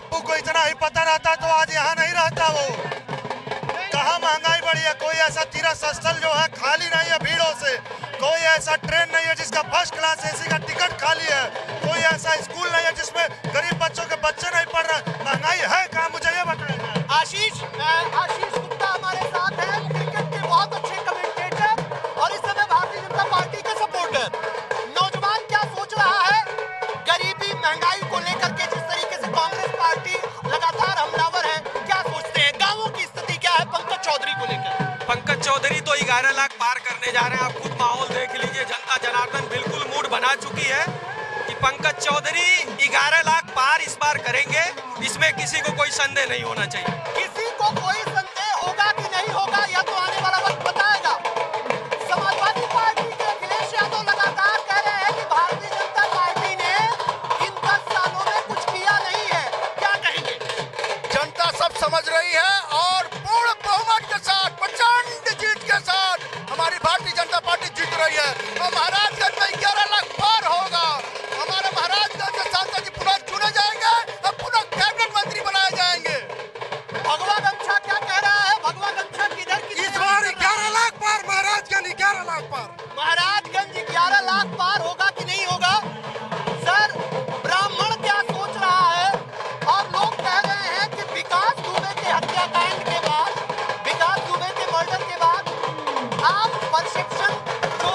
पप्पू को इतना ही पता रहता तो आज यहाँ नहीं रहता। वो कहाँ महंगाई बढ़ी है, कोई ऐसा तीरथ स्थल जो है खाली नहीं है भीड़ों से, कोई ऐसा ट्रेन नहीं है जिसका फर्स्ट क्लास एसी का टिकट खाली है, कोई ऐसा स्कूल नहीं है जिसमें गरीब बच्चों के बच्चे नहीं पढ़ रहे। महंगाई है कहाँ, मुझे ये बताइए। आशीष गुप्ता हमारे साथ हैं, क्रिकेट के बहुत अच्छे कमेंटेटर और इस समय भारतीय जनता पार्टी के सपोर्टर। नौजवान क्या सोच रहा है गरीबी महंगाई को लेकर के, जिस तरीके से कांग्रेस पार्टी लगातार हमलावर है, क्या सोचते हैं? गांवों की स्थिति क्या है पंकज चौधरी को लेकर? पंकज चौधरी तो 11 लाख पार करने जा रहे हैं। आप खुद माहौल देख लीजिए, जनता जनार्दन बिल्कुल मूड बना चुकी है कि पंकज चौधरी 11 लाख पार इस बार करेंगे। इसमें किसी को कोई संदेह नहीं होना चाहिए। किसी को कोई संदेह होगा कि नहीं होगा, या तो आने वाला वक्त बताएगा। समाजवादी पार्टी के अखिलेश यादव लगातार कह रहे हैं कि भारतीय जनता पार्टी ने इन 10 सालों में कुछ किया नहीं है। क्या कहेंगे? जनता सब समझ रही है और पूर्ण बहुमत के साथ, प्रचंड जीत के साथ हमारी भारतीय जनता पार्टी जीत रही है और महाराजगंज में 11 लाख पार होगा। हमारे महाराजगंज के सांसद जी पुनः चुने जाएंगे और पुनः कैबिनेट मंत्री बनाए जाएंगे। भगवा गमछा क्या कह रहा है? भगवा गमछा किधर की? इस बार 11 लाख पार महाराजगंज, 11 लाख पार महाराजगंज 11 लाख पार होगा कि नहीं होगा? सर, ब्राह्मण क्या सोच रहा है? और लोग कह रहे हैं कि विकास दुबे के हत्याकांड के बाद, विकास दुबे के मर्डर के बाद आप परसेप्शन जो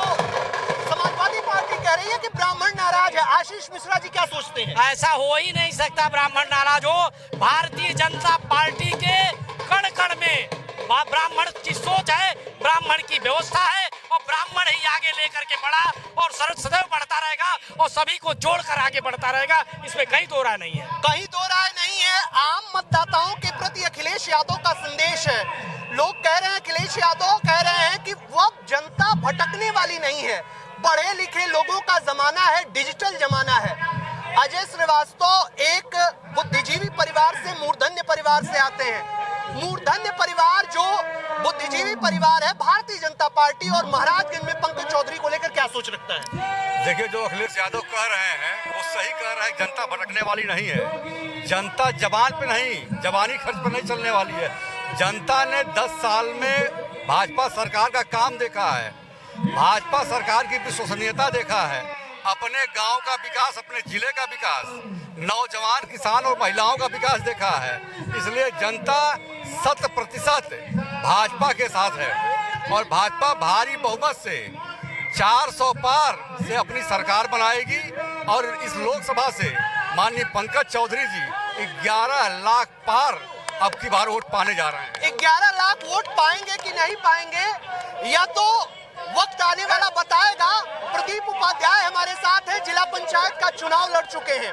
समाजवादी पार्टी कह रही है कि ब्राह्मण नाराज है। आशीष मिश्रा जी क्या सोचते हैं? ऐसा हो ही नहीं सकता ब्राह्मण नाराज हो। भारतीय जनता पार्टी के कण कण में ब्राह्मण की सोच है, ब्राह्मण की व्यवस्था है और ब्राह्मण ही आगे लेकर के बढ़ा और सदैव बढ़ता रहेगा और सभी को जोड़कर आगे बढ़ता रहेगा। इसमें कहीं दो राय नहीं है। कहीं दो राय नहीं है। आम मतदाताओं के प्रति अखिलेश यादव का संदेश है। लोग कह रहे हैं, अखिलेश यादव कह रहे हैं कि वो जनता भटकने वाली नहीं है, पढ़े लिखे लोगों का जमाना है, डिजिटल जमाना है। अजय श्रीवास्तव एक बुद्धिजीवी परिवार से, मूर्धन्य परिवार से आते हैं। मूर्धन्य परिवार जो बुद्धिजीवी परिवार है, भारतीय जनता पार्टी और महाराजगंज में पंकज चौधरी को लेकर क्या सोच रखता है? देखिए, जो अखिलेश यादव कह रहे हैं वो सही कह रहे हैं। जनता भटकने वाली नहीं है। जनता जबान पे नहीं, जबानी खर्च पर नहीं चलने वाली है। जनता ने 10 साल में भाजपा सरकार का काम देखा है, भाजपा सरकार की विश्वसनीयता देखा है, अपने गांव का विकास, अपने जिले का विकास, नौजवान किसान और महिलाओं का विकास देखा है। इसलिए जनता 100% भाजपा के साथ है और भाजपा भारी बहुमत से 400 पार से अपनी सरकार बनाएगी और इस लोकसभा से माननीय पंकज चौधरी जी 11 लाख पार अब की बार वोट पाने जा रहे हैं। 11 लाख वोट पाएंगे कि नहीं पाएंगे, या तो वक्त आने वाला बताएगा। प्रदीप उपाध्याय हमारे साथ है, जिला पंचायत का चुनाव लड़ चुके हैं।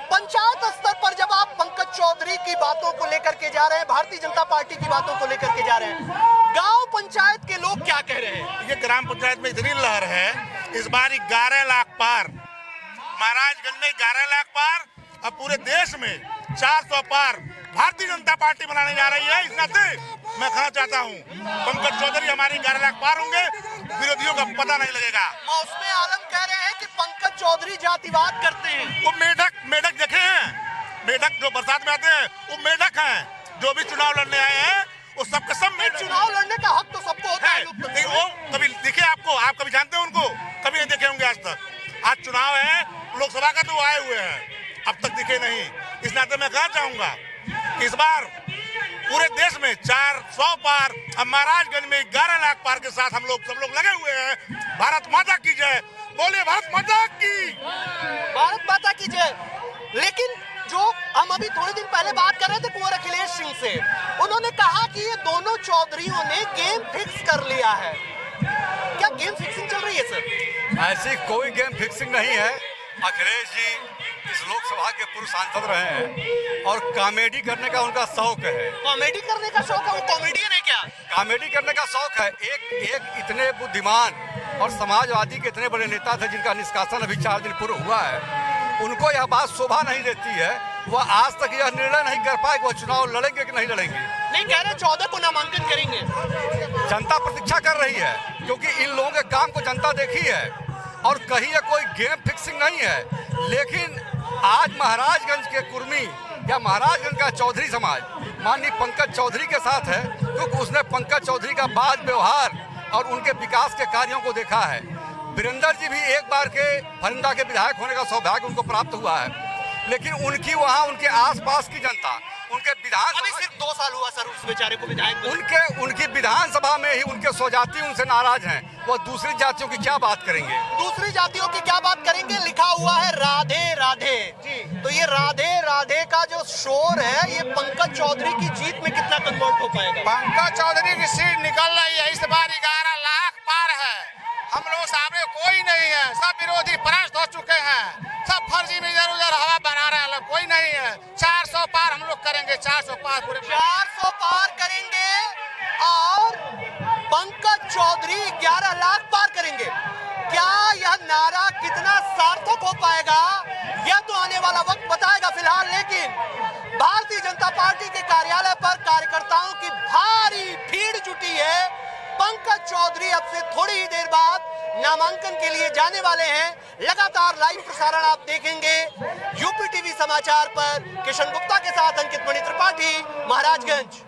पंचायत स्तर पर जब आप पंकज चौधरी की बातों को लेकर के जा रहे हैं, भारतीय जनता पार्टी की बातों को लेकर के जा रहे हैं, गांव पंचायत के लोग क्या कह रहे हैं? ये ग्राम पंचायत में इतनी लहर है, इस बार 11 लाख पार, महाराजगंज में 11 लाख पार, अब पूरे देश में 400 पार भारतीय जनता पार्टी बनाने जा रही है। इस नाते मैं कहना चाहता हूँ, पंकज चौधरी हमारी 11 लाख पार होंगे, विरोधियों का पता नहीं लगेगा। मौसमे आलम कह रहे हैं कि पंकज चौधरी जातिवाद करते हैं। वो मेढक देखे हैं, मेढक जो बरसात में आते हैं वो मेढक हैं। जो भी चुनाव लड़ने आए हैं वो सबके सब मेढक। चुनाव लड़ने का हक तो सबको होता है। वो कभी दिखे आपको? आप कभी जानते हैं उनको? कभी नहीं देखे होंगे आज तक। आज चुनाव है लोकसभा का, तो आए हुए हैं, अब तक दिखे नहीं। इस नाते मैं कहना चाहूंगा इस बार पूरे देश में 400 पार, अब महाराजगंज में 11 लाख पार के साथ हम लोग सब लोग लगे हुए हैं। भारत माता की जय, बोलिए भारत माता की। भारत माता की जय। लेकिन जो हम अभी थोड़े दिन पहले बात कर रहे थे कुंवर अखिलेश सिंह से, उन्होंने कहा कि ये दोनों चौधरियों ने गेम फिक्स कर लिया है। क्या गेम फिक्सिंग चल रही है सर? ऐसी कोई गेम फिक्सिंग नहीं है। अखिलेश जी इस लोकसभा के पूर्व सांसद रहे हैं और कॉमेडी करने का उनका शौक है। कॉमेडी करने का शौक है? वो कॉमेडियन है क्या? कॉमेडी करने का शौक है। एक इतने बुद्धिमान और समाजवादी के इतने बड़े नेता थे जिनका निष्कासन अभी 4 दिन पूर्व हुआ है, उनको यह बात शोभा नहीं देती है। वह आज तक यह निर्णय नहीं कर पाए कि वो चुनाव लड़ेंगे कि नहीं लड़ेंगे। नहीं कह रहे 14 को नामांकन करेंगे। जनता प्रतीक्षा कर रही है क्योंकि इन लोगों के काम को जनता देखी है और कहीं यह कोई गेम फिक्सिंग नहीं है। लेकिन आज महाराजगंज के कुर्मी या महाराजगंज का चौधरी समाज माननीय पंकज चौधरी के साथ है, क्योंकि उसने पंकज चौधरी का बात व्यवहार और उनके विकास के कार्यों को देखा है। वीरेंद्र जी भी एक बार के फरिंदा के विधायक होने का सौभाग्य उनको प्राप्त हुआ है, लेकिन उनकी वहाँ उनके आसपास की जनता, उनके अभी सिर्फ 2 साल हुआ सर उस बेचारे को विधायक बने। उनकी विधानसभा में ही उनके स्वजाति उनसे नाराज हैं। वो दूसरी जातियों की क्या बात करेंगे? दूसरी जातियों की क्या बात करेंगे? लिखा हुआ है राधे राधे जी। तो ये राधे राधे का जो शोर है, ये पंकज चौधरी की जीत में कितना कन्वर्ट हो पाएगा? पंकज चौधरी की सीट निकल रही है, इस बार 11 लाख पार है। हम लोग सामने कोई नहीं है, सब विरोधी परास्त हो चुके हैं, सब फर्जी में इधर उधर हवा बना रहे हैं, कोई नहीं है। 400 पार हम लोग करेंगे, 400 पार पूरे 400 पार करेंगे और पंकज चौधरी 11 लाख पार करेंगे। क्या यह नारा कितना सार्थक हो पाएगा, यह तो आने वाला वक्त बताएगा। फिलहाल लेकिन भारतीय जनता पार्टी के कार्यालय पर कार्यकर्ताओं की भारी भीड़ जुटी है। पंकज चौधरी अब से थोड़ी ही देर बाद नामांकन के लिए जाने वाले हैं। लगातार लाइव प्रसारण आप देखेंगे यूपी टीवी समाचार पर। किशन गुप्ता के साथ अंकित मणि त्रिपाठी, महाराजगंज।